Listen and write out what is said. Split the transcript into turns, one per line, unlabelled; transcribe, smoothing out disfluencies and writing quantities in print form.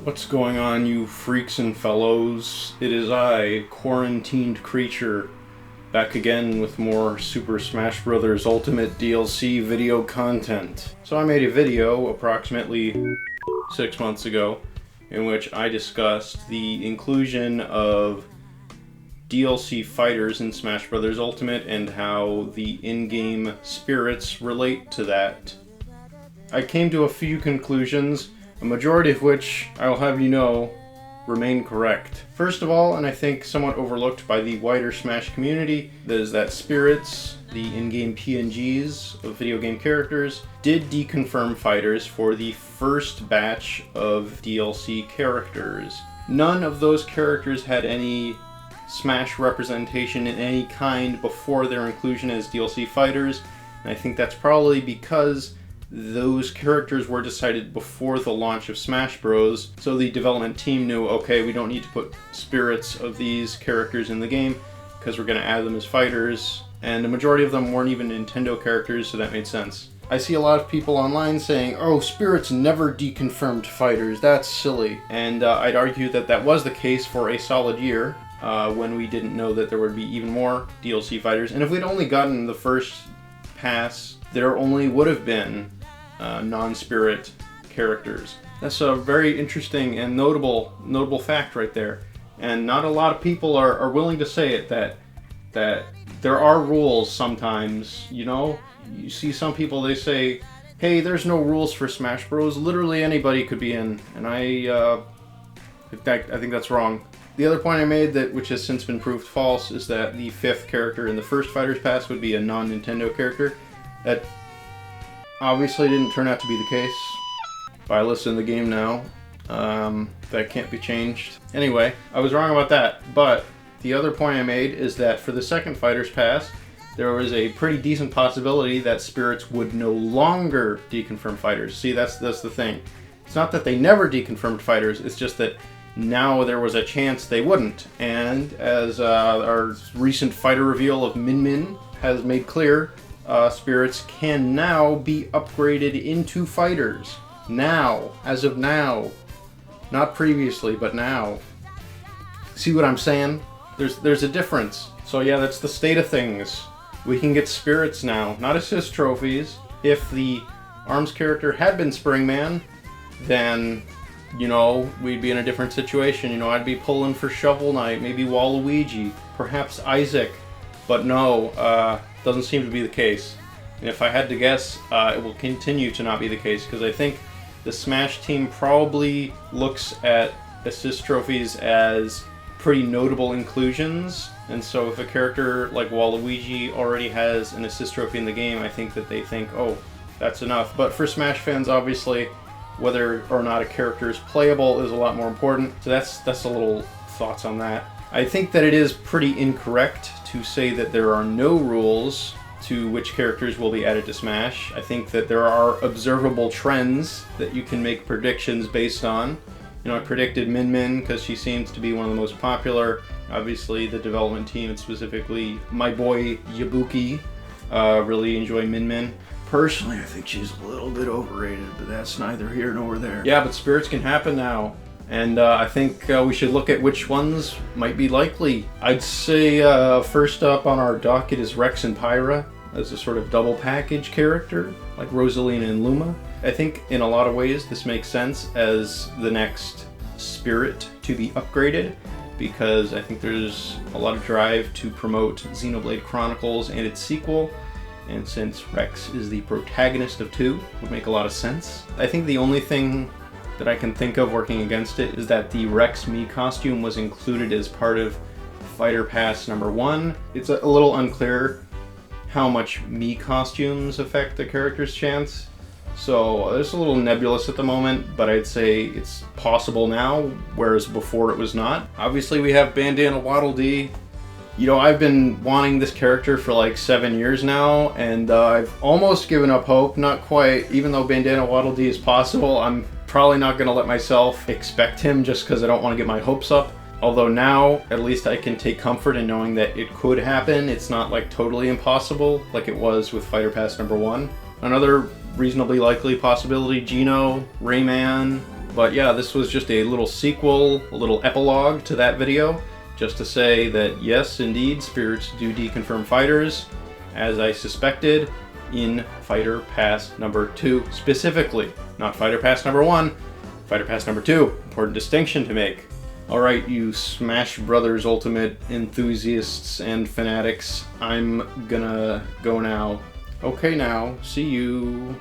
What's going on, you freaks and fellows? It is I, Quarantined Creature, back again with more Super Smash Bros. Ultimate DLC video content. So I made a video approximately 6 months ago in which I discussed the inclusion of DLC fighters in Smash Bros. Ultimate and how the in-game spirits relate to that. I came to a few conclusions, a majority of which, I'll have you know, remain correct. First of all, and I think somewhat overlooked by the wider Smash community, is that spirits, the in-game PNGs of video game characters, did deconfirm fighters for the first batch of DLC characters. None of those characters had any Smash representation in any kind before their inclusion as DLC fighters, and I think that's probably because those characters were decided before the launch of Smash Bros. So the development team knew, okay, we don't need to put spirits of these characters in the game because we're going to add them as fighters. And the majority of them weren't even Nintendo characters, so that made sense. I see a lot of people online saying, oh, spirits never deconfirmed fighters, that's silly. And I'd argue that that was the case for a solid year when we didn't know that there would be even more DLC fighters. And if we'd only gotten the first pass, there only would have been non-spirit characters. That's a very interesting and notable fact right there. And not a lot of people are willing to say it, that there are rules sometimes, you know? You see some people, they say, hey, there's no rules for Smash Bros. Literally anybody could be in. And I think that's wrong. The other point I made, which has since been proved false, is that the fifth character in the first Fighter's Pass would be a non-Nintendo character. That obviously didn't turn out to be the case. If I listen to the game now, that can't be changed. Anyway, I was wrong about that, but the other point I made is that for the second Fighter's Pass, there was a pretty decent possibility that spirits would no longer deconfirm fighters. See, that's the thing. It's not that they never deconfirmed fighters, it's just that now there was a chance they wouldn't. And as our recent fighter reveal of Min Min has made clear, spirits can now be upgraded into fighters. Now. As of now. Not previously, but now. See what I'm saying? There's a difference. So yeah, that's the state of things. We can get spirits now. Not assist trophies. If the ARMS character had been Springman, then, you know, we'd be in a different situation. You know, I'd be pulling for Shovel Knight, maybe Waluigi, perhaps Isaac. But no, doesn't seem to be the case. And if I had to guess, it will continue to not be the case, because I think the Smash team probably looks at assist trophies as pretty notable inclusions. And so if a character like Waluigi already has an assist trophy in the game, I think that they think, oh, that's enough. But for Smash fans, obviously, whether or not a character is playable is a lot more important. So that's a little thoughts on that. I think that it is pretty incorrect to say that there are no rules to which characters will be added to Smash. I think that there are observable trends that you can make predictions based on. You know, I predicted Min Min because she seems to be one of the most popular. Obviously, the development team, and specifically my boy Yabuki, really enjoy Min Min. Personally, I think she's a little bit overrated, but that's neither here nor there. Yeah, but spirits can happen now. And I think we should look at which ones might be likely. I'd say first up on our docket is Rex and Pyra as a sort of double package character, like Rosalina and Luma. I think in a lot of ways this makes sense as the next spirit to be upgraded, because I think there's a lot of drive to promote Xenoblade Chronicles and its sequel. And since Rex is the protagonist of 2, it would make a lot of sense. I think the only thing that I can think of working against it is that the Rex Mii costume was included as part of Fighter Pass number 1. It's a little unclear how much Mii costumes affect the character's chance. So it's a little nebulous at the moment, but I'd say it's possible now, whereas before it was not. Obviously we have Bandana Waddle Dee. You know, I've been wanting this character for like 7 years now, and I've almost given up hope, not quite. Even though Bandana Waddle Dee is possible, I'm probably not going to let myself expect him just because I don't want to get my hopes up. Although now, at least I can take comfort in knowing that it could happen. It's not like totally impossible like it was with Fighter Pass number 1. Another reasonably likely possibility, Geno, Rayman, But yeah, this was just a little sequel, a little epilogue to that video, just to say that yes, indeed, spirits do deconfirm fighters, as I suspected, in Fighter Pass number 2 specifically. Not Fighter Pass number 1, Fighter Pass number 2. Important distinction to make. Alright, you Smash Brothers Ultimate enthusiasts and fanatics, I'm gonna go now. Okay now, see you.